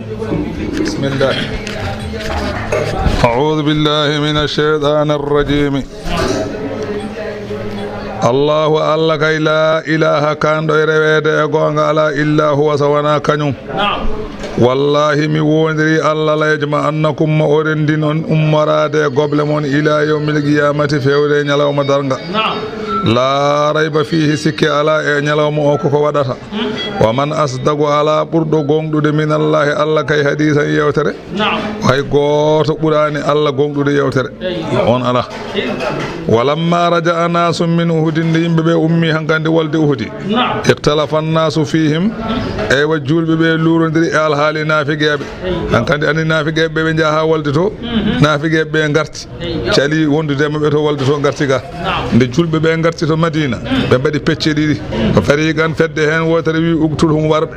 بسم الله أعوذ بالله من الشيطان الرجيم الله الله كي لا إله كان دوير ويدي أقوان على إلا هو سوانا كنيم والله مي وندري الله لا يجمع أنكم أورندين أمراد قبل من إلى يوم القيامة في ودين يوم درنغا لا ريب فيه سكي على يوم أوكو ودتا ومن أصدق على بردو غوندو من الله الله كي حديثا يوتر وهي غوتو قراني الله غوندو يوتر on ala ولما رجع ناس من أهد ببي أمي هنكان دي والد أهد اختلف الناس فيهم أي وجول ببي لورن دري الحالي نافقه هنكان دي أني نافقه ببي جاها والد تو نافقه ببي انغرت شالي وند دي مبتو والد تو انغرتيغا دي جول ببي انغرتي تو مدينة ببي دي بيتشي دي فريقان فد هن وتروي اقتلهم ورب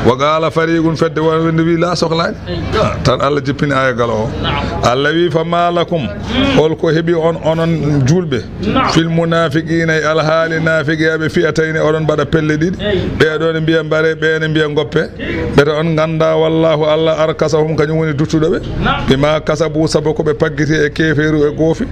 وقال فريق فد ونبي لا سخلان تان الله جبين آية قالوا الذي فما لكم قولكو هبي on julbe fil munafiqina al hali nafiqe be fi'atayni onon bada pelle didi be don biya bare be ne biya goppe be on ganda wallahu allah arkasahum kanyum woni duttudo be bima kasabu sabako be paggiti e keferu e gofi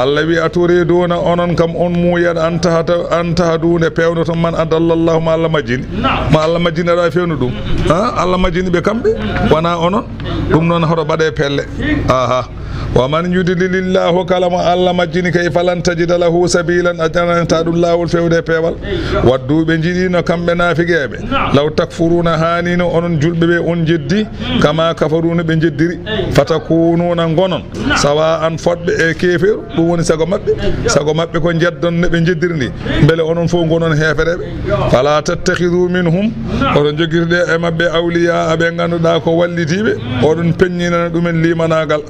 allah wi aturi dona onon kam on muyan anta dune pewno to man adallallahu ma allah majini ra fewnu dum ha allah majini be kambe wana onon dum non hoto bade pelle aha ومن يدلل الله كلام الله مجني كيف لن تجد له سبيلا أجرا تعد الله الفود بيبل ودو بنجدين كم بنافقه لو تكفرون هانين أن جلب بأن جدي كما كفرون بنجدري فتكونون غنون سواء فد كيفر دون سقمت بكون جدن بنجدرني بل أن فون غنون هفر فلا تتخذوا منهم أن جغير أما بأولياء بينغانو داكو والدي أن بنينا دومن لي مناغال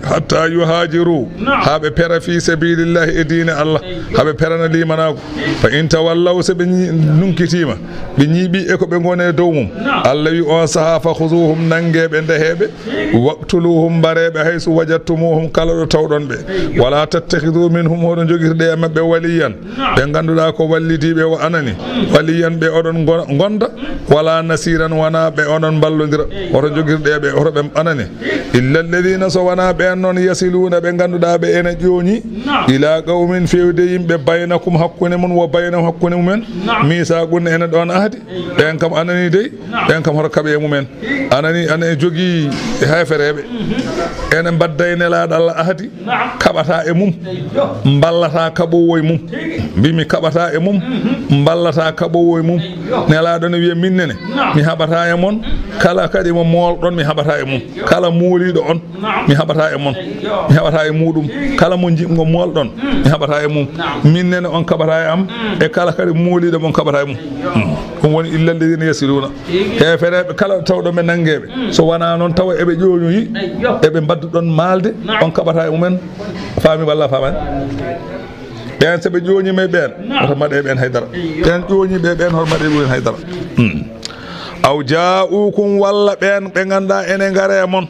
حتى يهاجروا هابه بير في سبيل الله دين الله هابه بيرنا لي مناغو فإن تولوا سبني نونكيتيما بنيبي اكو be ngone dowmum Allah wi on saha fa khuzuhum nangebe ndehebe waqtuluhum barebe haysu wajadtumuhum kala do tawdon be wala tattakhidhu minhum hodon jogirde mabbe waliyan be ganduda ko wallidibe wa anani waliyan be odon gonda wala nasiran wana be odon ballodira oto jogirde be oto be anani illa alladhina sawana be non yasiluna be ganduda be ene joni ila qaumin fewde yimbe baynakum hakkune mun wa baynahum hakkune mumen misa gunne ene don ahdi ben kam anani dey ben kam hor kabe mumen anani ane jogi hayferebe ene baddayne la dal ahdi kabata e mum ballata kabo woy mum bimi kabata e mum ballata kabo woy mum nela don wiye minnene mi habata e mon kala kadi mo mol don mi habata e mum kala mulido on mi habata e mon mi habata e mudum kala mo jimgo mol don mi habata e mum minnene on kabata e am e kala kadi mulido mon kabata e mum dum woni illa alladhina yasiluna e ferebe kala tawdo men nangebe so wana non taw ebe joñoyi ebe baddu don malde on kabata e mumen fami walla faman ben sebe joñi me ben hormade ben haydara ben joñi be ben hormade ben haydara aw ja'ukum walla ben be ganda ene ngare mon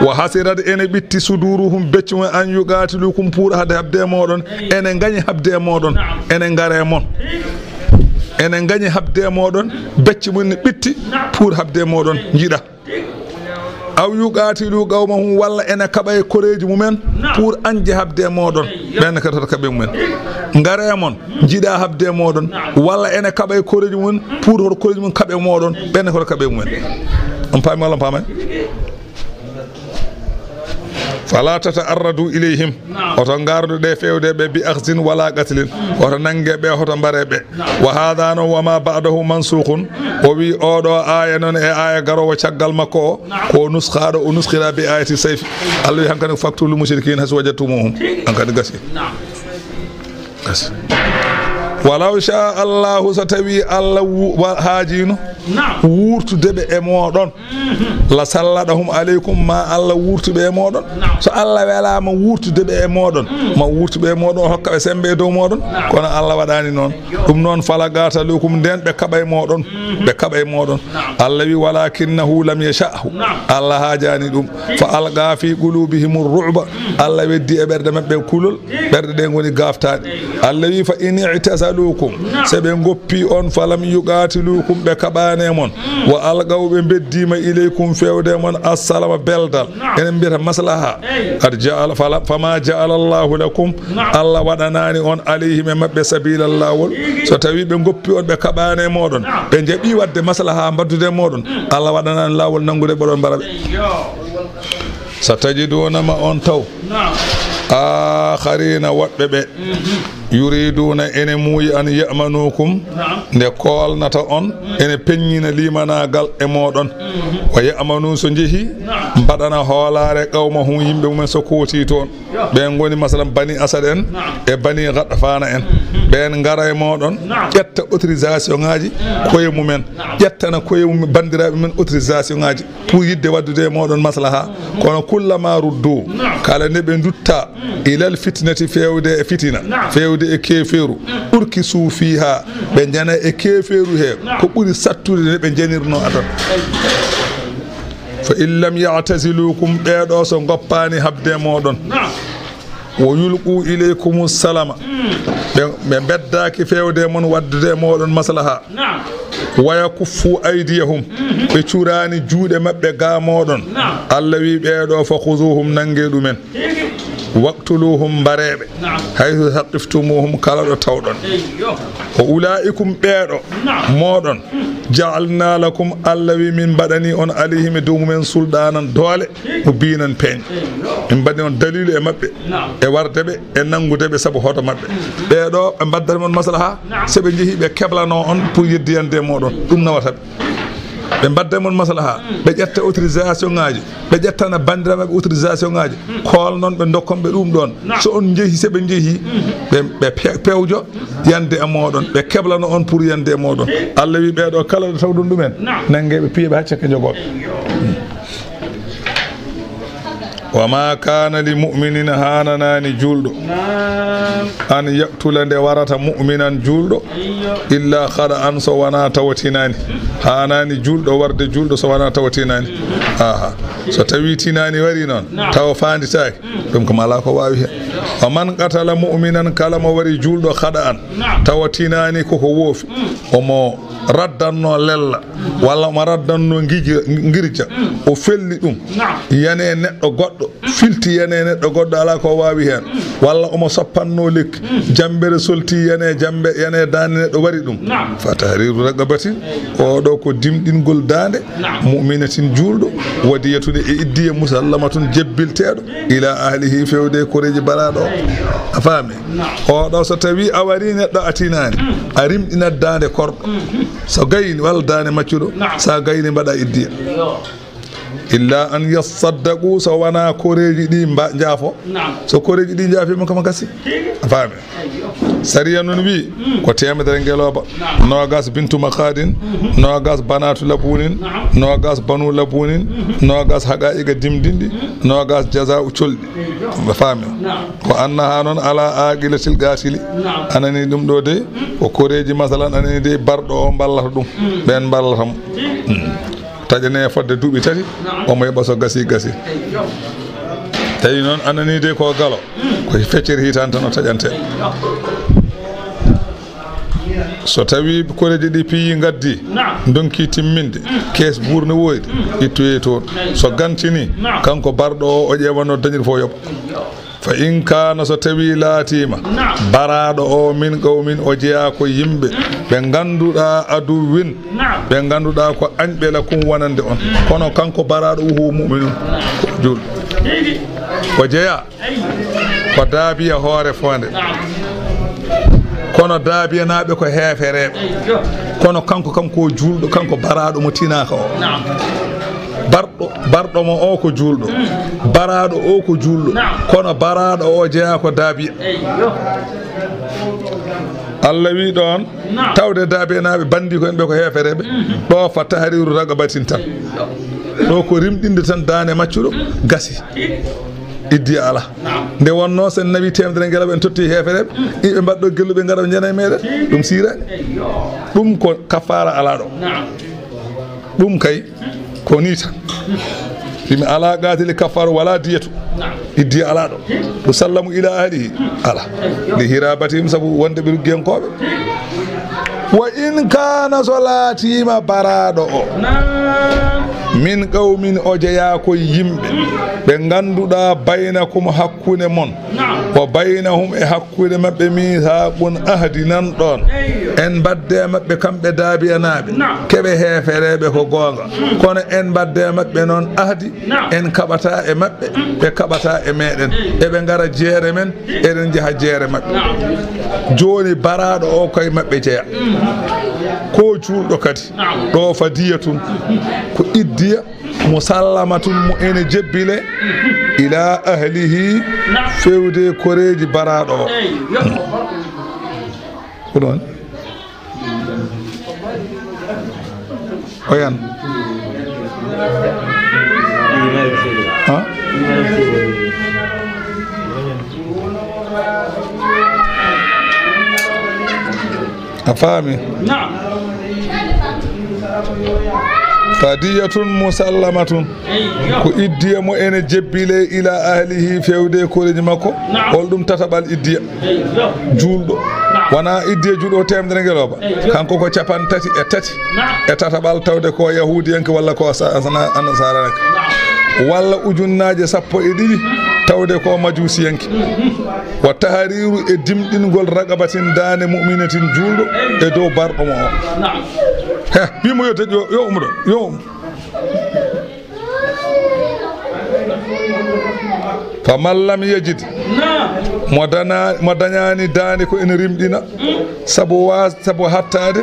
wa hasirat ene bitti suduruhum beccu an yugatilukum pour habde modon ene gagne habde modon ene ngare mon ene gagne habde modon beccu mun bitti pour habde modon jida aw yugatilu qawmahum walla ene kabay koreji mumen pour anje habde modon ben ka to kabe mumen ngare mon jida habde modon walla ene kabay koreji mun pour hor koreji mun kabe modon ben ko kabe mumen on pami wala pamay فلا تتعرضوا إليهم وتنغاردوا دي فيودي بأخذ ولا قتل وتنغي بي وتنبري وهذا وما بعده منسوخ وبي أودو آية نون آية غرو وشغل مكو كو نسخار ونسخر بآية السيف الله يحنكن فاقتلوا المشركين حيث وجدتموهم أنكن غسي ولو شاء الله ستوي الله هاجينو wurtude e modon la salladahum alaykum ma Allah wurtude e modon so Allah welama wurtude e modon ma wurtude e modon hokka sembe dow modon kono Allah wadani non dum non falagata lukum den be kabay modon Allah wi walakinahu lam yasha'hu Allah hajani dum fa alqa fi qulubihim ar-ru'ba Allah weddi e berde mabbe kulol berde de ngoni gaftade Allah wi fa in i'tazalukum sabe ngoppi on falam yuqatilukum be kabani kabane mon wa algawbe beddima ilaykum fewde mon assalama beldal enen mbiyata maslaha qad ja'ala fama ja'ala Allahu lakum Allah wadanani on alayhim mabbe sabilal lawol so tawi be goppi on be kabane modon be jabi wadde maslaha baddude modon Allah wadanani lawol nangude bodon barabe satajiduna ma on taw akharina wadbe yuriduna ene muuyi an ya'manukum nde kolnata on ene peññina limanagal e modon wa ya'manu so jehi badana hoolare qawma hum yimbe mum so kooti ton be ngoni masalan bani asad en e bani gadfana en ben ngara e modon ƴetta autorisation ngaji koye mumen ƴettana koye mum bandirabe men autorisation ngaji pour yidde waddude modon maslaha kono kullama ruddu kala ne be dutta ilal fitnati fewde e fitina fewde e keferu urki sufiha be jana e keferu he ko buri sattude be janirno adan fa illam ya'tazilukum beedo so goppani habde modon wo yulqu ilaykum salama be beddaki fewde mon waddude modon maslaha waya kuffu aydiyahum be curani juude mabbe ga modon Allah wi beedo fa khuzuhum nangedumen waqtuluhum barebe haythu haqiftumuhum kala do tawdon wa ulaikum beedo modon ja'alna lakum allawi min badani on alayhim dumumen suldanan dole mubinan pen min badani on dalilu e mabbe e wardebe e nangudebe sabu hoto mabbe beedo be baddal mon maslaha sebe jehi be keblano on pour yeddiyande modon dum nawata be badde mon maslaha be jetta autorisation ngaji be jettana bandirabe autorisation ngaji kol non be dokkombe dum don so on jehi se be jehi be pewjo yande e modon be keblano on pour yande e modon Allah wi be do kala do tawdum dumen nangebe piibe hacce ke jogo وما كان لمؤمن هاناني جولدو أن يقتل دي ورث مؤمنا جولدو إلا خد أن سوانا توتيناني هاناني جولدو ورد جولدو سوانا توتيناني so tawi tinani wari non taw fanditaki dum ko mala ko wawi hen o man qatala mu'minan kala mo wari juldo khada an taw tinani ko wofi o mo raddanno lella walla mo raddanno ngirja o felli dum yane neddo goddo filti yane neddo goddo ala ko wawi hen walla o mo soppanno lek jambere solti yane jambe yane dande neddo wari dum fatahriru ragabati o do ko dimdingol dande mu'minatin juldo wadiyatude e iddiye musallamatun jebbilteedo ila ahlihi fewde koreji balado afami o do so tawi awari neddo atinani arimdina dande kordo so gayni wal dande maccudo sa gayni bada iddiye illa an yasaddaqu so wana koreji di jaafo so koreji di jaafi mo kama kasi afami sariya non wi ko temedere ngeloba nogas bintu makhadin nogas banatu labunin nogas banu labunin nogas haqaiqa dimdindi nogas jazaa'u choldi afami ko annaha non ala aqilatil gasili anani dum do de ko koreji masalan anani de bardo o ballata dum ben ballatam tajane fodde duubi tati o mo yeba so gasi tawi non anani de ko galo ko feccere hitan tan o tajante so tawi koreji di piyi gaddi donki timminde kes burne woyde ittoye toon so gantini kanko bardo o ƴewano dañir fo yob fa in kana so tawi laatima baraɗo o min qawmin o jeeya ko yimɓe ɓe ganduɗa adu win ɓe ganduɗa ko añɓe lakum wonande on kono kanko baraɗo uhu muminum julɗo ko jeeya ko daabiya hoore fonde kono daabiyanaɓe ko heefereɓe kono kanko julɗo kanko baraɗo mo tinaka o barɗo mo o ko julɗo baraɗo o ko julɗo kono baraɗo o jeeya ko daabiya Allah wi ɗon tawde daabiyanaɓe bandi ko en ɓe ko heefereɓe ɗo fa tahriru ragabatin tan ɗo ko rimɗinde tan dane maccuɗo gasi iddi ala nde wonno sen nawi temedere ngelaɓe en totti heefereɓe ɓe mbaɗɗo gelluɓe ngara ɓe jana e meɗen ɗum sirani ɗum ko kafara ala ɗo ɗum kay ko ni tan imi ala gatili kafaru wala diyatu iddi ala ɗo ɗo sallamu ila ahlihi ala li hirabatihim saabu wonde ɓe ruggenkoɓe وإن كان صلاتي ما برادو min qawmin o jeya ko yimɓe ɓe ganduɗa baynakum hakkude mon wa baynahum e hakkude mabɓe mithaqun ahdi nan ɗon en badde mabɓe kamɓe daabiyanaɓe keɓe heefereɓe ko gonga kono en badde mabɓe noon ahdi en kaɓata e mabɓe ɓe kaɓata e meɗen eɓe gara jeere men eɗen jaaha jeere mabɓe joni baraɗo o koye mabɓe jeeya ko julɗo kadi ɗo fadiyatun ko iddiya musallamatun mo ene jebbile ila ahlihi fewde koreji baraɗo o ko ɗon oyan a faami fadiyatun musallamatun ko iddiya mo ene jebbile ila ahlihi fewde koreji makko hol ɗum tataɓal iddiya julɗo wona iddiya julɗo temedere ngeloba kanko ko capan tati e tati e tataɓal tawde ko yahudiyanke walla ko anasaranke walla ujunnaje 12 tawde ko majusiyanke wa tahriru e dimɗingol raqabatin dane mu'minatin julɗo e dow barɗo mo o bimo yo teƴo yo umɗo yo faman lam yejid mo dañani dane ko ene rimɗina sabu hattade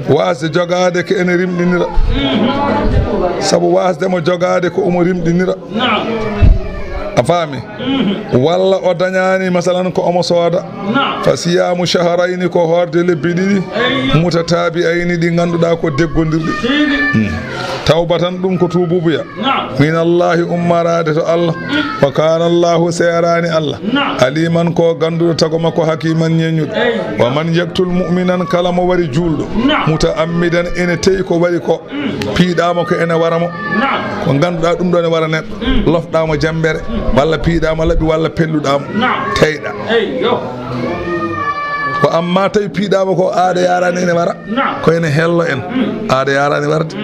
wasde jogade ko ene rimɗinira sabu wasdemo jogade ko omo rimɗinira a faami walla o dañani masalan ko omo sooda fa siyamu shahrayni ko horde lebbi ɗiɗi mutatabi ayni ɗi ganduɗa ko deggodirɗi tawbatan ɗum ko tububuya min allahi ummarade to allah wa kana allahu serani allah aliman ko ganduɗo tago makko hakiman ñeñuɗo wa man yaktul mu'minan kala mo wari julɗo mutaammidan ene teyi ko wari ko piiɗama ko ene waramo ko ganduɗa ɗum ɗo ne wara neɗɗo lofɗamo jambere walla piiɗama laɓi walla pelluɗamo teyɗa ko amma tawi piiɗama ko aada yarani ene wara ko ene hello en aada yarani warde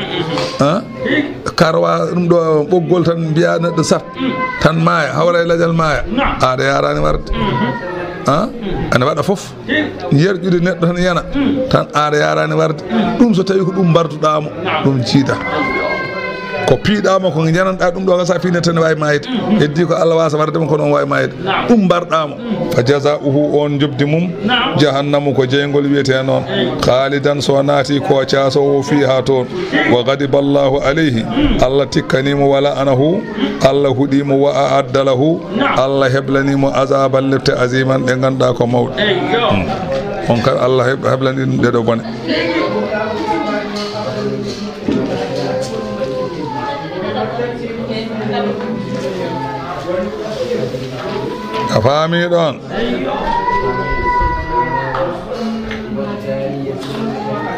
karwa ɗum ɗo ɓoggol tan mbiya neɗɗo sat tan maaya hawra e ladial maaya aada yarani warde ane waɗa foof yerƴude neɗɗo tan yana tan aada yarani warde ɗum so tawi ko ɗum mbarduɗamo ɗum jiida ko piiɗama ko jananɗa ɗum ɗo ka sa fine tan wawi mayde heddi ko Allah wasa wardema ko ɗon wawi mayde ɗum mbarɗamo fa jazauhu on jobdi mum jahannamu ko jeygol wiyete noon khalidan so naati ko casowo fiha toon wa ghadiba Allahu alayhi Allah tikkanimo wala anahu Allah huɗimo wa a'adda lahu Allah heblanimo azaban lebte aziman ɗe ganduɗa ko mawɗe on kadi Allah heblani ɗum ɗeɗo bone a faami ɗon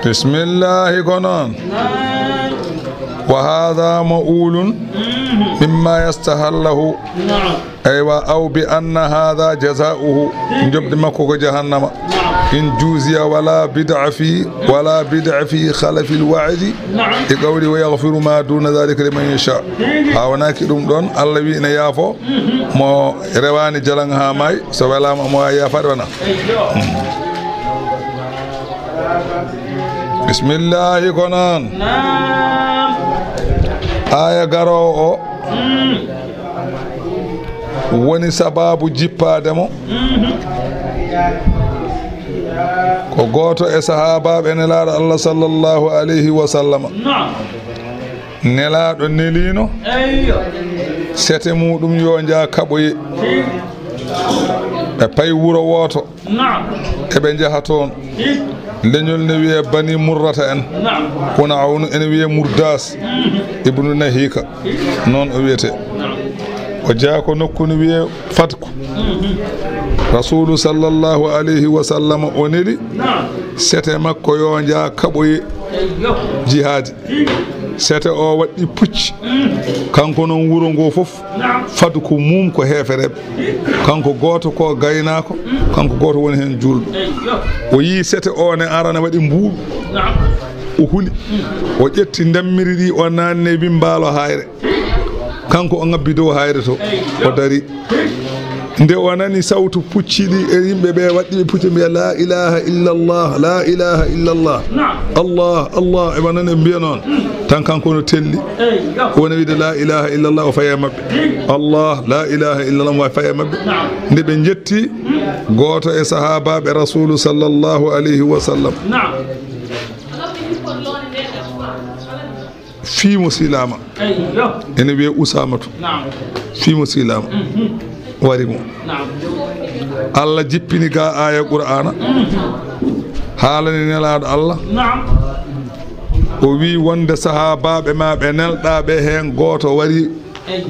bismillahi ko noon wa hadha ma'ulun mimma yastahallahu aywa aw bi anna hadha jazauhu jobdi makko ko jahannama in juziya wala bid'a fi khalafi alwa'di e qawli wa yaghfiru ma duna dhalika liman yasha hawnaki ɗum ɗon Allah wi ina yaafo mo rewani jalan ha may so welama mo yaafade wana bismillahi ko noon aya garowo o woni sababu jippademo ko goto e sahabaɓe nelaɗo Allah sallallahu alayhi wa sallam nelaɗo nelino sete muɗum yo jaa kaɓoye ɓe pay wuro woto eɓe jaha toon leñol ne wiye bani murrata en kono awnu ene wiye murdas ibnu nahika noon o wiyete o jaa ko nokku ne wiye fatku rasulu sallallahu alayhi wa sallam o neli sete makko yo jaa kaɓoye jihadi sete o waɗɗi pucci kanko noon wuro ngo fof fadu ko mum ko heefereɓe kanko goto ko gaynako kanko goto woni hen julɗo o yi sete o ne arana waɗi mbuuɗu o huli o ƴetti ndemmiri ɗi o nanne wi mbaalo hayre kanko o ngabbi dow hayre to o dari nde o nani sawtu pucciɗi e yimɓe ɓe waɗɗiɓe pucci mbiya la ilaha illallah la ilaha illallah allah allah eɓe nani ɓe mbiya noon tan kanko no telli woni wiide la ilaha illallah o faye mabɓe allah la ilaha illallah o faye mabɓe nde ɓe jetti goto e sahabaɓe rasulu sallllahu alayhi wa sallam fiimo silama ene wiye usamatu fiimo silama wari mo Allah jippini ga aya qur'ana haalani nelaɗo Allah o wi wonde sahabaɓe ma ɓe nelɗaɓe hen goto wari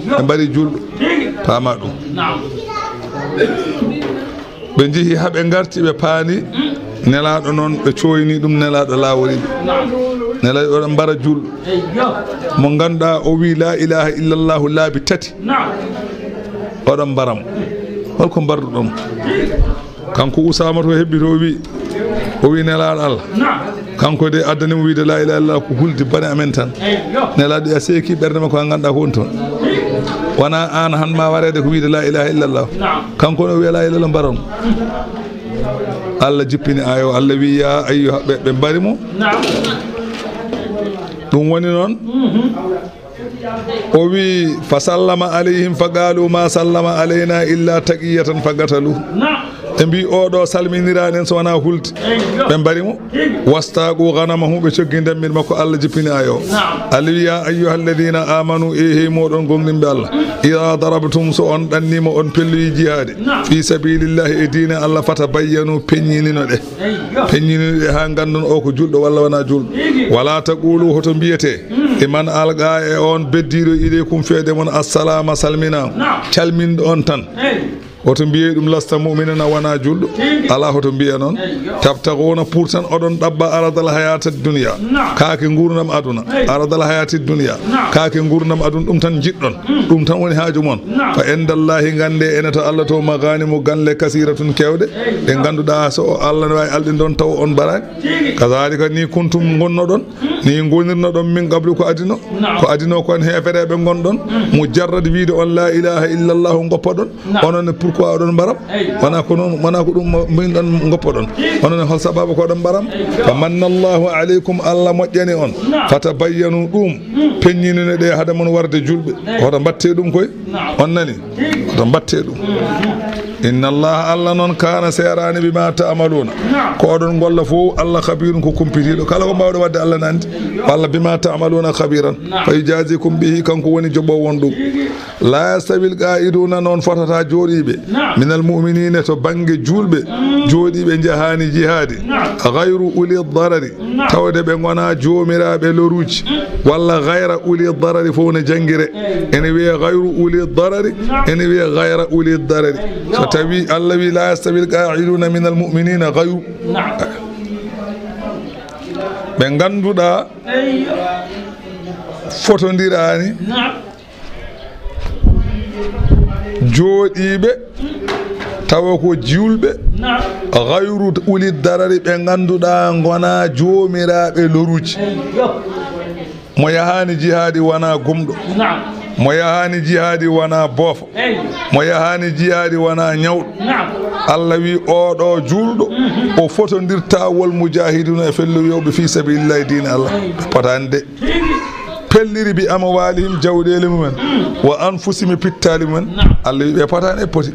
ɓe mbari julɗo pama ɗum ɓe jeehi haaɓe garti ɓe paani nelaɗo noon ɓe coyni ɗum nelaɗo lawori nelaɗo oɗon mbara julɗo mo ganduɗa o wi la ilaha illallahu laabi tati oɗon mbaram holko mbarduɗon kanko Usama to hebbi to o wi nelaɗo Allah kanko de addanimo wiide la ilaha illallah ko hulde bane amen tan nelaɗo a seeki ɓerde makko ha ganduɗa ko woni toon wona an han ma warede ko wiide la ilaha illallah kanko no wiya la ilaha illallah mbaron Allah jippini ayo Allah wi ya ayyuha ɓe mbarimo ɗum woni noon o wi fa sallama alayhim fa qalu ma sallama alayna illa taqiyatan fa qatalu ɓe mbi oɗo salminirani en so wona hulde ɓe mbarimo wastaqu ghanamahu ɓe coggi ndemmin makko Allah jippini ayo Allah wi ya ayyuha alladhina amanu e moɗon gonɗinɓe Allah ida darabtum so on ɗannima on pelloyi jihade fi sabilillahi e diine Allah fata bayyanu peññinino ɗe ha gandon o ko julɗo walla wona julɗo wala taqulu hoto mbiyete e man alga e on beddiɗo ileykum feede mon assalama salmina calminɗo on tan hoto mbiye ɗum lasta mu'minina wona julɗo ala hoto mbiya noon tabtaguna pour tan oɗon ɗabba aradal hayata dunia kaake gurdam aduna aradal hayati dunia kaake gurdam aduna ɗum tan jiɗɗon ɗum tan woni haaju moon fa indallahi gande ene to Allah to maganimu ganle kasiratun kewɗe ɗe ganduɗa so Allah ne wawi alɗin ɗon taw on barani kazalika ni kuntum gonnoɗon ni gonirnoɗon min qablu ko adino kon hefereɓe gonɗon mujarrad wiide on la ilaha illallah goppaɗon onon pourquoi oɗon mbaram wona ko noon wona ko ɗum min ɗon goppaɗon onon hol sababu ko oɗon mbaram fa mannallahu aleykum Allah moƴƴani on fatabayyanu ɗum peññinine ɗe haade mon warde julɓe hoto mbatte ɗum koye on nani hoto mbatte ɗum inna allaha Allah noon kana serani bima ta'maluna ko oɗon golla fo Allah khabirun ko kumpitiɗo kala ko mbawɗo wadde Allah nandi walla bima ta'maluna khabiran fa yujazikum bihi kanko woni joɓo won ɗum la yastawil qa'iduna noon fotata jooɗiɓe minal mu'minina to banggue julɓe jooɗiɓe jahani jihadi ghayru uli darari tawde ɓe gona jomiraɓe loruji walla ghayra uli darari fo ne jangguire ene wiye ghayru uli darari ene wiye ghayra uli darari so tawi Allah wi la yastawil qa'iduna minal mu'minina ghayru ɓe ganduɗa fotodirani jooɗiɓe tawa ko julɓe ghayru uli darari ɓe ganduɗa gona jomiraɓe loruji mo yahani jihadi wona gumɗo mo yahani jihadi wona boofo mo yahani jihadi wona ñawɗo Allah wi oɗo julɗo o fotodirta wol mujahiduna e felloyoɓe fi sabilillahi dine Allah potani de pelliri bi amwalihim jawɗele mumen wa anfusihim pittali mumen Allah wi ɓe potani e poti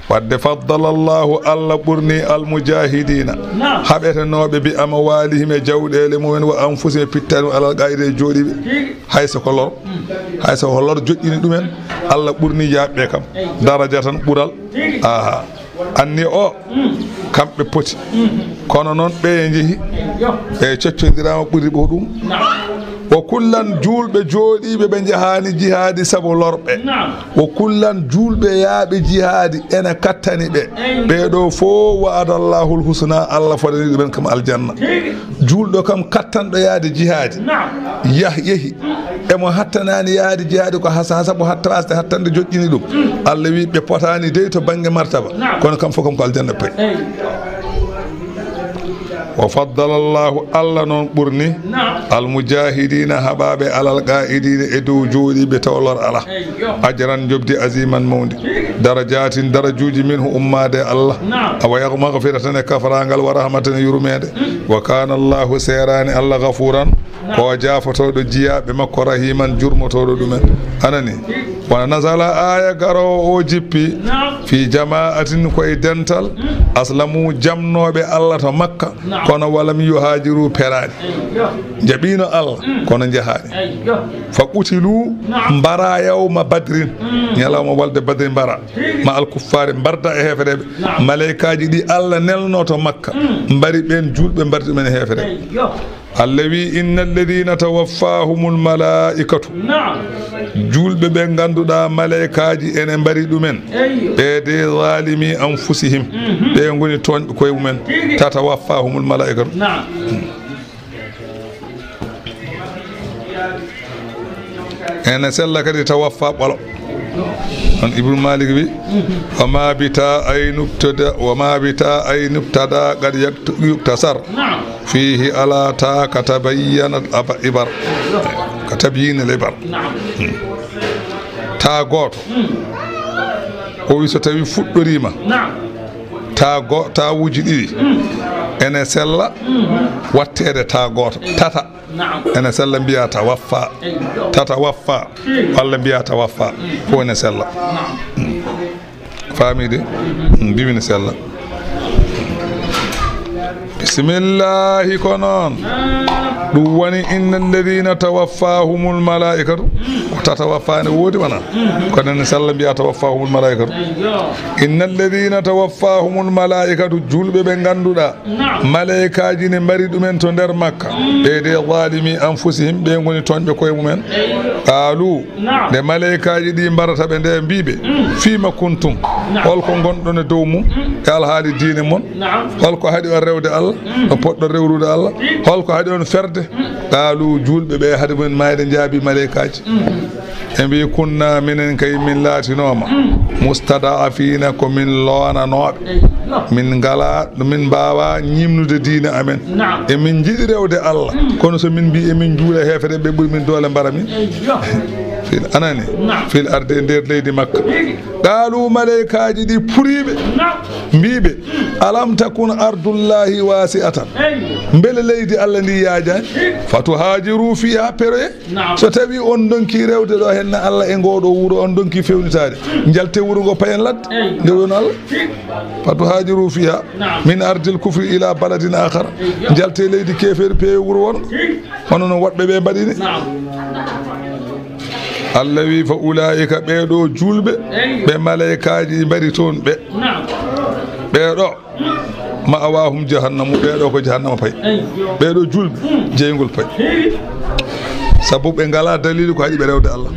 wadde faddala Allahu Allah ɓurni almujahidina haɓetanoɓe bi amwalihim e jawɗele mumen wa anfusihim pittali alal qa'ida e jooɗiɓe hayso ko lor joƴƴini ɗumen Allah ɓurni yaɓɓe kam daraja tan ɓural aha anni o kamɓe poti kono noon ɓe jeehi e coccodirama ɓuri ɓo ɗum wo kullan julɓe jooɗiɓe ɓe jahani jihadi sabu lorɓe wo kullan julɓe yaaɓe jihadi ene kattani ɓe ɓeɗo fo wa'adallahu lhusna Allah fodani ɗumen kam aljanna julɗo kam kattanɗo yaade jihadi yehi emo hattanani yaade jihadi ko sabu hattande hattande joƴƴini ɗum Allah wi ɓe potani dey to banggue martaba kono kam fof kam ko aljanna pay wa faddala Allahu Allah noon ɓurni almujahidina haɓaɓe alal qa'idina e dow jooɗiɓe tawlor ala ajran jobdi aziman mawdi darajatin darajuji minhu ummade Allah awa maghfiratan e kafrangal wa rahmatan e yurmede wa kana Allahu serani Allah ghafuran ko jafotoɗo jiyaɓe makko rahiman jurmotoɗo ɗumen anani wa nazala aya garo o jippi fi jama'atin koye dental aslamu jamnoɓe Allah to Makka kono walam yuhajiru perani jaɓino Allah kono jahani fa qutilu mbara yawma badrin ñalawma walde badri mbara ma alkuffari mbarda e hefereɓe malaikaji ɗi Allah nelno to Makka mbari ɓen julɓe mbardi ɗumen e hefereɓe Allah wi innal ladina tawaffahumul malaikatu julɓe ɓe ganduɗa malaikaji ene mbari ɗumen ɓeede zalimi anfusihim ɓe goni toñɓe koye mumen tatawaffahumul malaikatu ene sella kadi tawaffa ɓolo on Ibnu Malik wi wama bita ay nubtada qad yuktasar fihi ala ta katabayyanat ibar katabyinal ibar ta goto o wi so tawi fuɗɗorima ta wuji ɗiɗi ene sella wattede ta goto tata ene sella mbiya tawaffa tata waffa walla mbiya tawaffa fo ene sella famide mbimine sella bisimillahi ko noon ɗum woni inna alladina tawaffahumul malaikatu tatawaffani woodi wona kono ene sella mbiya tawaffahumul malaikatu inna alladina tawaffahumul malaikatu julɓe ɓe ganduɗa malaikaji ne mbari ɗumen to nder Makka ɓeyde zalimi anfusihim ɓe goni toñɓe koye mumen qaalu nde malaikaji ɗi mbarata ɓe nde mbiɓe fima kuntum holko gonɗon e dow mum e alhaali diine mon holko haɗi on rewde Allah no poɗɗo rewrude Allah holko haɗi on ferde qaalu julɓe ɓe haade mumen mayde jaabi malaikaji e mbi kunna minen kay min laatinoma mustada'afina ko min loonanoɓe min ngala min mbawa ñimnude diine amen e min jiɗi rewde Allah kono so min mbi emin juula hefere ɓe ɓuri min doole mbara min fil anani fil arde e nder leydi Makka qaalu malaikaji ɗi puriɓe mbiɓe alam takun ardullahi wasi'atan beele leydi Allah ndi yaajani fatu hajiru fiha peroye so tawi on donki rewde ɗo henne Allah e ngoɗo wuuro on donki fewnitade jalte wuuro ngo payen ladde nde won Allah fatu hajiru fiha min ardil kufri ila baladin akhar jalte leydi keferi peewe wuuro won hono no woɗɓe ɓe mbaɗini Allah wi fa ulaika ɓeɗo julɓe ɓe malaikaji mbari toon ɓeɗo ma awahum jahannamu ɓeɗo ko jahannama pay ɓeɗo julɓe jeygol pay sabu ɓe ngala dalili ko haɗi ɓe rewde Allah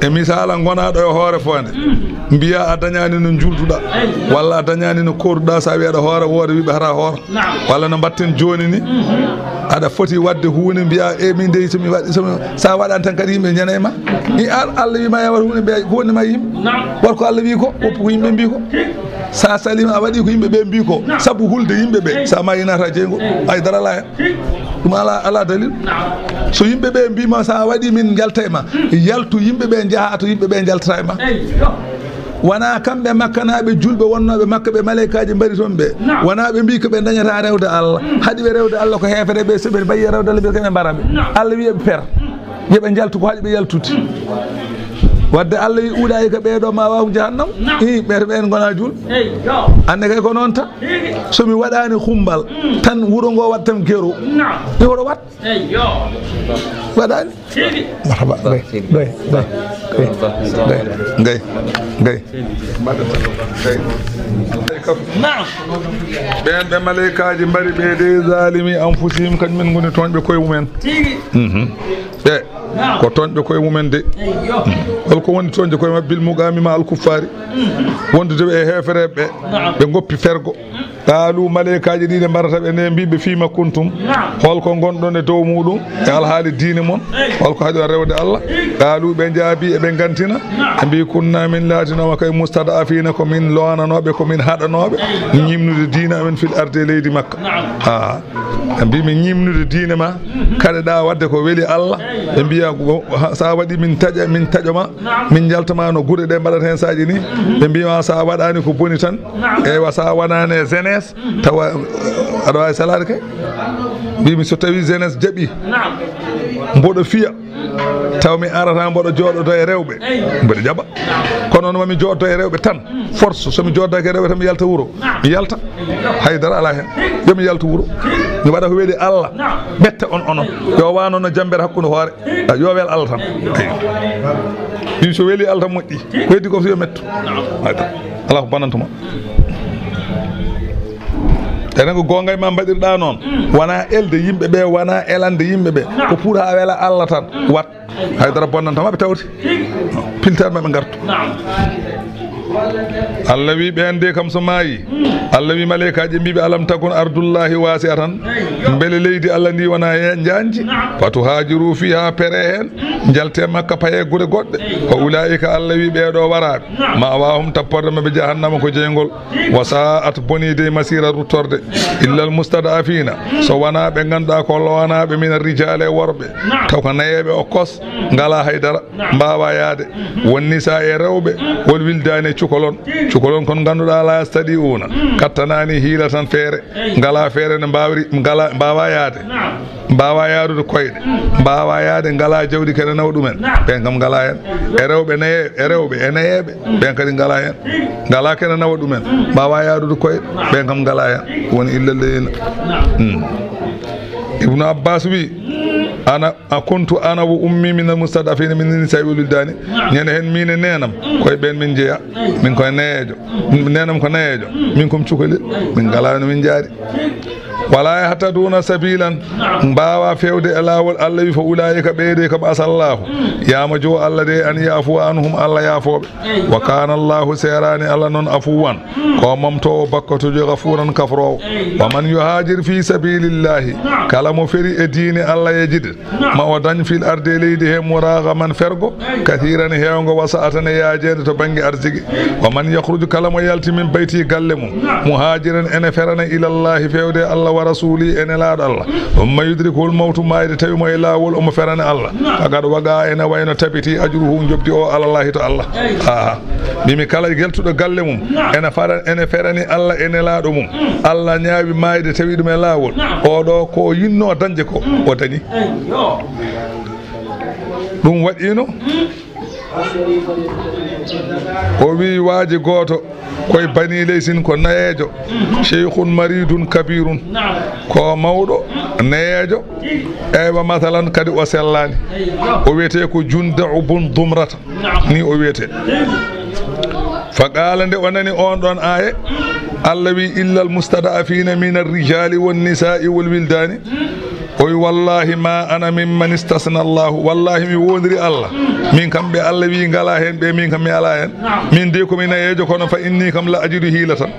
e misala gonaɗo e hoore fonde mbiya a dañani no julduɗa walla a dañani no korduɗa sa wi aɗa hoore woore wiɓe hata hoore walla no mbatten joni ni aɗa foti wadde hunde mbiya e min dey somi waɗi sa waɗani tan kadi yimɓe ñanayma i Allah wima yawat hunde mbiya ko wondema yimɓe wonko Allah wi ko woppu ko yimɓe mbi ko sa salima a waɗi ko yimɓe ɓe mbi ko saabu hulde yimɓe ɓe sa mayinata jeygol haydara ala hen ɗum ala dalil so yimɓe ɓe mbima sa waɗi min jalta e ma yaltu yimɓe ɓe jaaha to yimɓe ɓe jaltata e ma wona kamɓe makkanaɓe julɓe wonnoɓe makka ɓe malaikaji mbari toon ɓe wona ɓe mbi ko ɓe dañata rewde Allah haɗi ɓe rewde Allah ko hefere ɓe soɓe mbayi rewde Allah ɓe kamɓe mbaraɓe Allah wiyaɓe per yoɓe jaltu ko haɗi ɓe yaltude wadde Allah yi uɗayi ko ɓeeɗo ma waw jahannam i ɓeeto ɓen gona jul ande kay ko noon tan somi waɗani humbal tan wuro ngo wat tan guero i hoto wat waɗani marhaba gay ɓen ɓe malaikaji mbari ɓeede zalimi anfusihim kañumen goni toñɓe koye mumen ɓe ko toñɓe koye mumen de holko woni toñde koye mabɓe bil mugami ma alkuffari wondudeɓe e hefereɓe ɓe goppi fergo qaalu malaikaji ɗi ɗe mbarata ɓe ne mbiɓe fima kuntum holko gonɗon e dow muɗum e alhaali diine moon holko haɗi o rewde Allah qaalu ɓe jaabi eɓe gantina ɓe mbi kunna min laatinoma kay mustadafina ko min lowananoɓe ko min haɗanoɓe ñimnude diine amen fil arde leydi makka ɓe mbi min ñimnude diine ma kaɗeɗa wadde ko weeli Allah ɓe mbiya sa waɗi min taƴoma min jaltama no guure ɗe mbaɗat hen saji ni ɓe mbima sa waɗani ko boni tan eywa sa wonani e jeunesse tawa aɗa wawi salade kay mbimi so tawi jeunesse jaaɓi mboɗo fiya taw mi arata mboɗo joɗoto e rewɓe mboɗo jaɓa kono noon mami joɗoto e rewɓe tan force somi joɗodaki e rewɓe tan mi yalta wuuro mi yalta haydara ala hen yomi yalta wuuro mi waɗa ko weeli Allah ɓetta on onon yo wano no jambere hakkude hoore yo wel Allah tan ɗin so weeli Allah tan moƴƴi ko heddi ko so yo metto hayda ala ko banantuma enen ko gonga ma mbaɗirɗa noon wona elde yimɓe ɓe wona elande yimɓe ɓe ko pour ha wela Allah tan wat haydara bonnantama ɓe tawti piltare maɓe gartu Allah wi ɓen de kam so maayi Allah wi malaikaji mbiɓe alam takun ardullahi wasi'atan beele leydi Allah ndi wona hen janji fatu hajiru fiha pere hen jalte makka paye guure goɗɗe fa ulaika Allah wi ɓeɗo waraɓe ma wahum tapporde maɓe jahannama ko jeygol wa sa'at bonide masira ruttorde illa al mustadafina so wona ɓe ganduɗa ko lowanaɓe min rijale worɓe taw ko nayeɓe o kos ngala haydara mbawa yaade won nisa e rewɓe wol wildani cukolon kon ganduɗa la stadi una kattanani hiila tan feere ngala feere ne mbawri mbawa yaade mbawa yaadude koyɗe mbawa yaade ngala jawdi kene nawa ɗumen ɓen kam ngala hen e rewɓe e nayeɓe ɓen kadi ngala hen ngala kene nawa ɗumen mbawa yaadude koyɗe ɓen kam ngala hen woni illa leyna Ibnu Abbas wi ana kuntu ana wa ummi min almustadafina min nisa'i wal wildani ñande hen mine nenam koye ɓen min jeeya min koye nayejo nenam ko nayejo min kom cukalel min ngala no min jaari wala yahtaduna sabilan mbawa fewde e lawol Allah wi fa ulaika ɓeyde kam asallahu yama jo Allah de an yafu anhum Allah yafoɓe wa kana Allahu serani Allah noon afuwan ko momtowo bakkotojo gafuran kafrowo wa man yuhajir fi sabilillahi kala mo feri e diine Allah yejide ma o dañ fil arde leydi he muragaman fergo kathiran hewgo wasa atane yajede to banggue arzigi wa man yakhruju kala mo yalti min bayti galle mum muhajiran ene ferana ila Allah fewde Allah wa rasuli ene laaɗo Allah umma yudrikul mawtu mayde tawi mo e lawol omo ferane Allah agaɗo waga ene wayno tabiti ajruhu jobdi o alallahi to Allah mimi kala geltuɗo galle mum ene ferani Allah ene laaɗo mum Allah ñaawi mayde tawi ɗum e lawol oɗo ko yinno dañde ko o dañi ɗum waɗino o wi waaji goto koye bani leysin ko nayejo cheikhun maridun kabirun ko mawɗo nayejo eywa mathalan kadi o sellani o wiyete ko Junda'u bun Dumrata ni o wiyete fa qala nde o nani on ɗon aya Allah wi illa al mustada'afina min ar-rijali wan nisa'i wal wildani oy wallahi ma ana mimman istasna Allah wallahi mi wondiri Allah min kam ɓe Allah wi ngala hen ɓe min kam mi ala hen min de komi nayejo kono fa inni kam la ajidu hilatan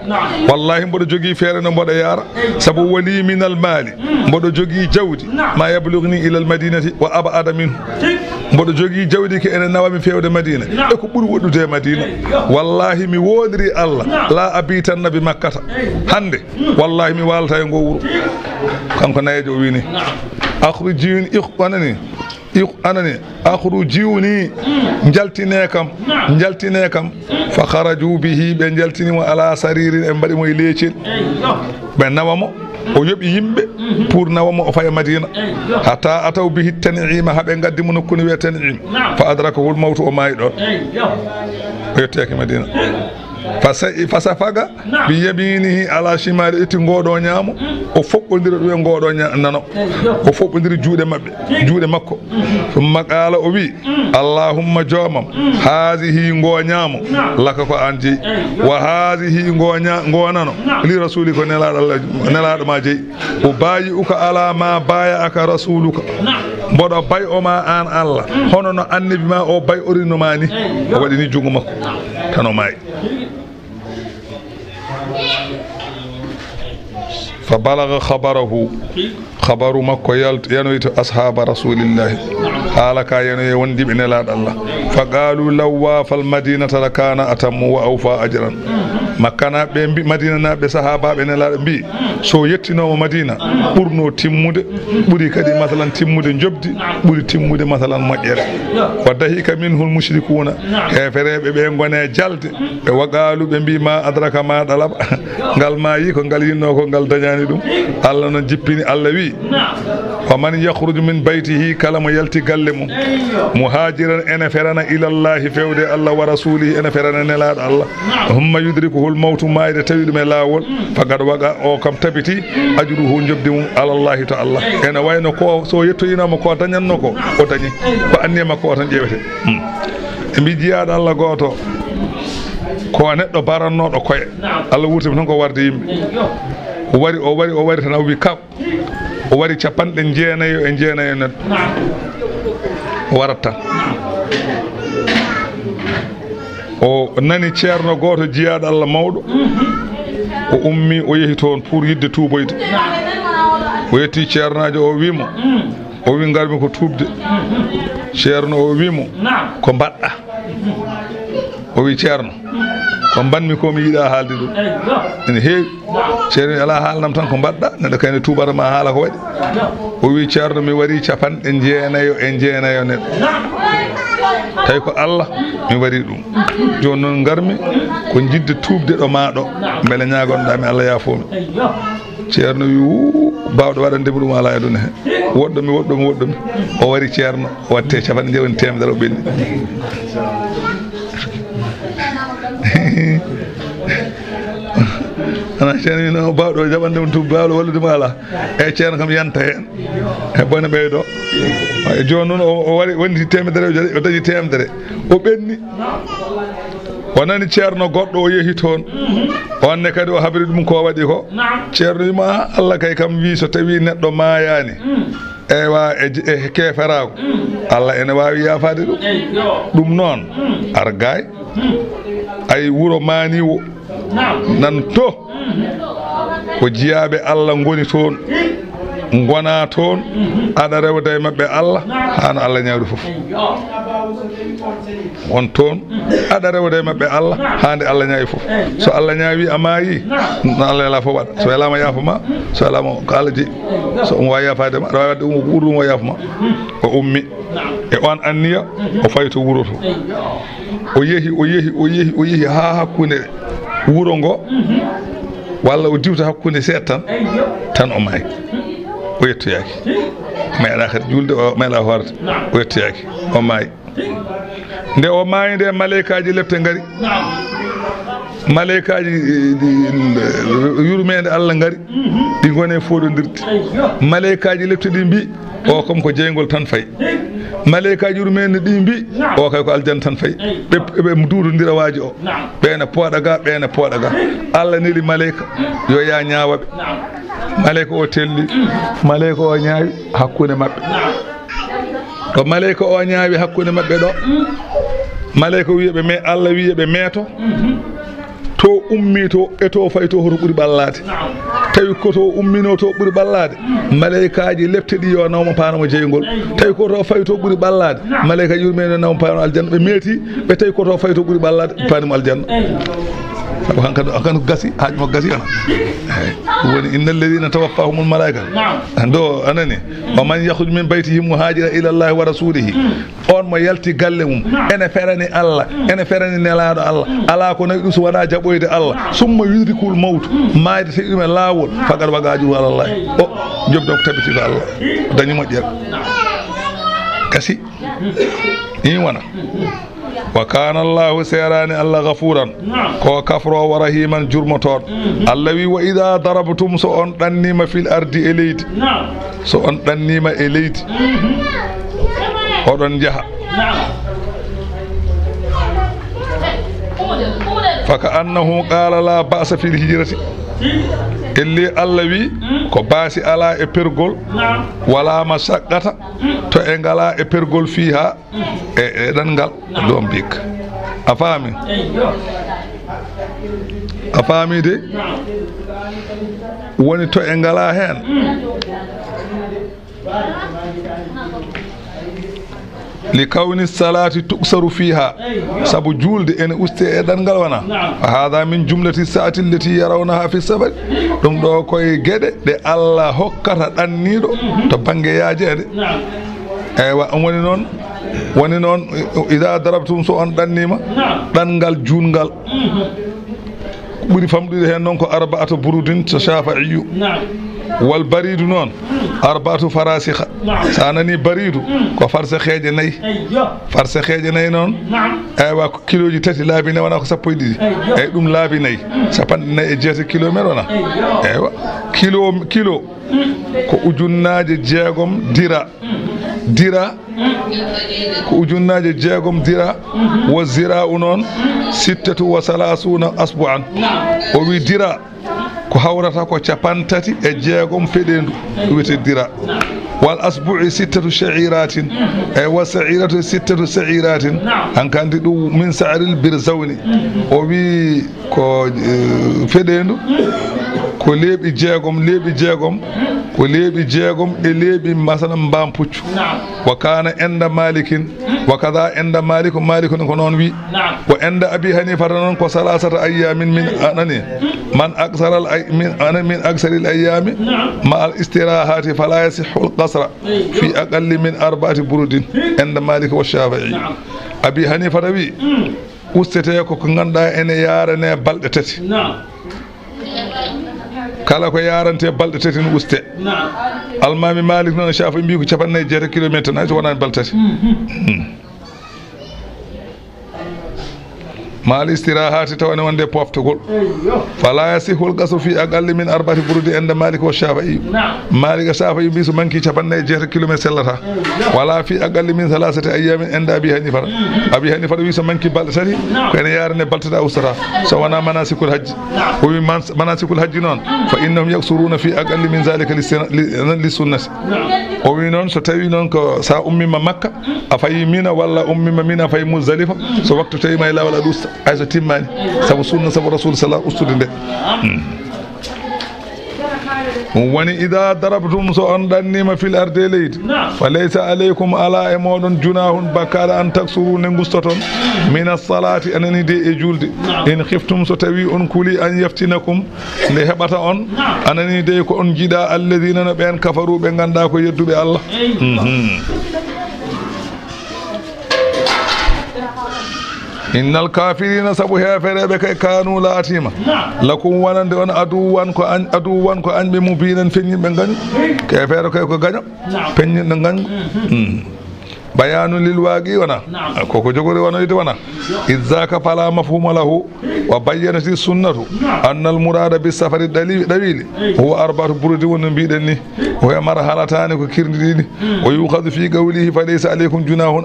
wallahi mboɗo jogui feere no mboɗo yaara saabu wali min al mali mboɗo jogui jawdi ma yablugni ila al madinati wa abada minhu mboɗo jogui jawdi ke ene nawami fewde Madina e ko ɓuuri woɗɗude e Madina wallahi mi wondiri Allah la abitanna bi makkata hande wallahi mi walata e ngo wuro kanko nayejo o wini akhrujini anani akhrujuni jaltine kam fa kharaju bihi ɓe jaltinimo ala saririn e mbaɗimo e leecel ɓe nawamo o yoɓi yimɓe pour nawamo o faya madina hatta ataw bihi tan'ima haɓe gaddi mo nokkuni wiye tan'im fa adrakahul mawtu o maayi ɗon o yettaki madina fa safaga bi yaminihi ala shimali itti ngoɗo ñaamo o foɓɓodira ɗum e ngoɗo nano o foɓɓodiri juuɗe makko summa qala o wi allahumma joomam haadihi ngo ñaamo laka ko an jeeyi wa haadihi ngo nano li rasuli ko nelaɗo ma jeeyi o baayi uka ala ma baaya aka rasuluka mboɗo bay o ma an Allah hono no annabi ma o bay orinoma ni o waɗi ni jungo makko tan o maayi fa balaga khabaru makko yanoyto ashaba rasulillahi haala ka yanoye wondiɓe nelaɗo Allah fa qalu law wafal madinata la kana atammu wa awfa ajran makkanaɓe mbi madina naɓe sahabaɓe nelaɗo mbi so yettinomo madina ɓurno timmude ɓuuri kadi masalan timmude jobdi ɓuuri timmude masalan moƴƴere wa dahika minhul mushrikuna hefereɓe ɓe gone jalde ɓe waqalu ɓe mbi ma adraka ma ɗalaba ngal ma yi ko ngal yinno ko ngal dañani ɗum Allah no jippini Allah wi wa man yakhruju min baytihi kala mo yalti galle mum muhajiran ene ferana ila llahi fewde Allah wa rasulihi ene ferana nelaɗo Allah humma yudrikuhul mawtu mayde tawi ɗum e lawol fagad waga o kam tabiti ajruhu jobdi mum alallahi to Allah ene wayno ko so yettoyinoma ko dañanno ko o dañi ko anniyama ko tan ƴewete e mbi jiyaɗo Allah goto ko neɗɗo barannoɗo koye Allah wurtimi tan ko warde yimɓe o wari tan o wi kam o wari capanɗe jeenayo e jeenayo neɗɗo o warat tan o nani ceerno goto jiyaɗo Allah mawɗo o ummi o yehi toon pour yidde tuuboyde o yetti ceernajo o wimo o wi garmi ko tuubde ceerno o wimo ko mbaɗɗa o wi ceerno ko mbanmi ko mi yiɗa haalde ɗum ene heewi ceerno ala haalnam tan ko mbaɗɗa neɗɗo kayne tuubata ma haala ko waɗi o wi ceerno mi wari capanɗe jeenayo e jeenayo neɗɗo tawi ko Allah mi wari ɗum joni noon garmi ko jidde tuubde ɗo maɗo beele ñagonɗami Allah yaafomi ceerno wi bawɗo waɗandemi ɗum ala e ɗum he woɗɗomi o wari ceerno o watte capanɗe jewoni temedere o ɓenni ana ceerno wi no bawɗo jaɓandema tuub bawɗo walludema ala eyyi ceerno kam yanta hen e bone ɓeydo joni noon o wari wondi temedere o dañi temedere o ɓenni o nani ceerno goɗɗo o yeehi toon onne kadi o habri ɗum ko waɗi ko ceerno wima Allah kay kam wi so tawi neɗɗo mayani ewa e keferago Allah ene wawi yafade ɗum noon argay ay wuro maniwo nan to ko jiyaɓe Allah goni toon gona toon aɗa rewda e mabɓe Allah hano Allah ñawri foof on toon aɗa rewda e mabɓe Allah hande Allah ñaawi foof so Allah ñaawi a maayi no Allah ala fof waɗa so welama yaafoma so welama ko Allah jeeyi so omo wawi yafadema aɗa wawi wadde ɓurɗum o yaafoma o ummi e on anniya o fayi to wuuro to o yeehi ha hakkude wuuro ngo walla o diwta hakkude seeɗa tan o maayi o yettoyaki meeɗa kadi julde o meeɗa hoorde o yettoyaki o maayi nde o maayi nde maleykaji lepte ngari maleykaji yurmede Allah ngari ɗi gone foɗodirde maleykaji lepte ɗi mbi o kam ko jeygol tan fayi maleykaji yurmede ɗi mbi o kay ko aljanna tan fayi ɓe duudodira waaji o ɓeene pooɗa ga Allah neli maleyka yo ya ñaawaɓe maleyka o telli maleyka o ñaawi hakkude mabɓe ɗo maleyka o ñaawi hakkude mabɓe ɗo maleyka wiyaɓe me Allah wiyaɓe meeto to ummi to e to fayi to hoto ɓuuri ɓallade tawi koto ummino to ɓuuri ɓallade maleykaji lepte ɗi yo nawma panamo jeygol tawi koto fayi to ɓuuri ɓallade maleykaji yurmede nawma panamo aljanna ɓe meeti ɓe tawi koto fayi to ɓuuri ɓallade panimo aljanna sabu hanka gasi haaj mo gasi ana woni innal ladina tawaffahumul malaika ando anani wa man yakhruj min baytihi muhajira ila Allah wa rasulihi on mo yalti galle mum ene ferani Allah ene ferani nelaado Allah ala ko nayi so wana jaboyde Allah summa yudrikul maut maayde te dum laawol fagal wagaaju ala Allah o jobdo ko tabiti ko Allah dañu mo jeer kasi ni wana wa kana Allah sayrani Allah ghafuran ko kafro wa rahiman jurmotor Allah wi wa idha darabtum so on dannima fil ardi elaydi so on dannima elaydi odon jaha faka annahu qala la ba'sa fil hijrati illi Allah wi ko baasi ala e pergol wala masaqqata to e ngala e pergol fiha e dangal dom bik a faami de woni to e ngala hen li kawni salati tuksaru fiha sabu julde ene uste e dangal wana hada min jumlati saati allati yarawnaha fi safar dum do koy gede de Allah hokkata dannido to bange yaajede eywa woni non ida darabtum so on dannima dangal jungal buri famdude hen non ko arba'atu burudin shafa'iyu wal baridu non arba'atu farasikha sanani baridu ko farsa xeje nay non aywa ko kiloji tati laabi ne wana ko sappo didi ay dum laabi nay sapande nay e jeeta kilometre wana aywa kilo ko ujunnaaje jeegom dira ko ujunnaaje jeegom dira wa zira'u non 36 asbu'an o wi dira ko hawrata ko capantati e jeegom fedendu wite dira wal asbu'i 6 sha'iratin ay wa sa'iratu 6 sa'iratin hankandi dum min sa'ril birzawni o wi ko fedendu ko lebi jeegom ko lebi jeegom e lebi masalan mbam puccu wa kana enda malikin wa kaza enda malikun ko non wi wa enda abi hanifa non ko salasata ayyamin min anani man aksara min aksari al ayyami ma al istirahati fala yasihhu al qasra fi aqall min 4 burudin enda malik wa shafi'i abi hanifa wi ustete ko ganda ene yarane balde tati kala ko yarante balde tati no uste almami malik non shafi mbi ko 90 km na so wona balde tati mal istirahati tawne wonde poftugol fala yasihul qasu fi aqall min 4 burudi enda malik wa shafi'i malik shafi'i bi so manki 90 km sellata wala fi aqall min 3 ayyamin enda abi hanifa wi so manki balde tati ko ene yarane baltada usra so wana manasikul hajj o wi manasikul hajj non fa innahum yaksuruna fi aqall min zalika li sunnati o wi non so tawi non ko sa ummima makka afayi mina walla ummima mina fay muzdalifa so waktu tawi may lawala dusta ayso timmani sabu sunna sabu rasul sallallahu ustude nde woni ida darabtum so on dannima fil ardi leydi fa laysa alaykum ala e modon junahun bakara an taksuru ne gustoton min as-salati anani de e julde in khiftum so tawi on kuli an yaftinakum ne hebata on anani de ko on jida alladhina na ben kafaru be ganda ko yeddube Allah innal kafirina sabu heferebe kay kanu latima lakum wanande on aduwan ko anbe mubinan fenyimbe gañu kefere kay ko gaño penyinde gañu bayanu lil waqi wana koko jogori wana yidi wana idzaka fala mafhuma lahu wa bayyanati sunnatu anna al murada bis safari dalil huwa arba'atu burudi won biiden ni wa marhalatani ko kirdidi wa yukhadhu fi qawlihi fa laysa alaykum junahun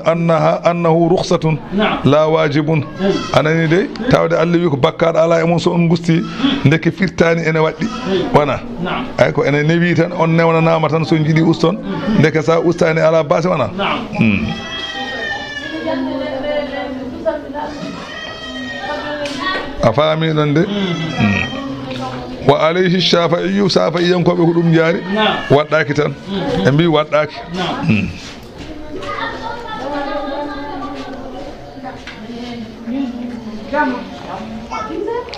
annahu rukhsatun la wajibun anani de tawde Allah wi ko bakkar ala e mon so on gusti ndeke firtani ene waddi wana ay ko ene newi tan on newna nama tan so jidi uston ndeke sa ustani ala base wana afami non de wa alayhi shafi'i safa'i yankobe ko dum jaari waddaki tan e mbi waddaki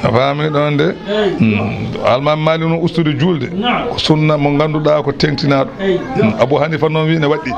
a faami ɗon de almami mali no ustude julde ko sunna mo ganduɗa ko tengtinaɗo Abou Hanifa noon wi ne waɗɗi